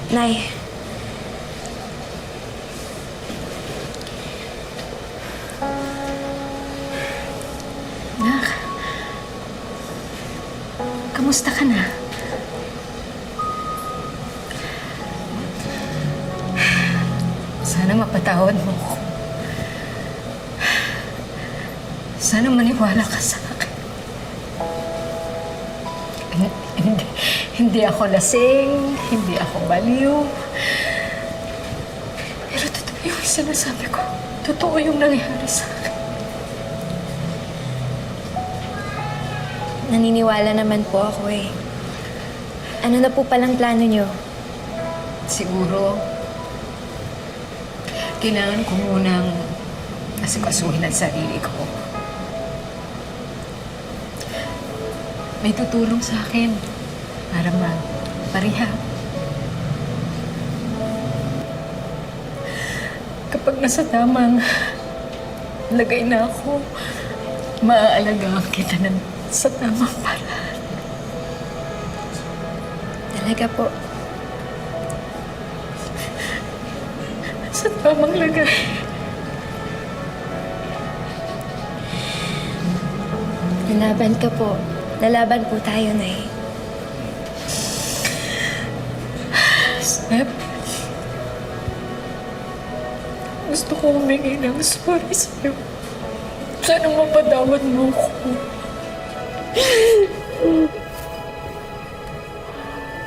Nay. Nak, kamusta ka na? Sana mapatawad mo ko. Sana maniwala ka sa akin. Hindi ako lasing, hindi ako baliw. Pero totoo yung sinasabi ko. Totoo yung nangyari sa akin. Naniniwala naman po ako eh. Ano na po palang plano niyo? Siguro, kailangan ko munang asikasuhin ang sarili ko. May tutulong sa akin para ma-rehab. Kapag nasa tamang lagay na ako, maaalagaan kita sa tamang paraan. Talaga po. Sa tamang lagay. Lalaban ka po. Lalaban po tayo, Nay. Step, gusto ko humingi ng sorry sa'yo. Sana mapatawad mo ko.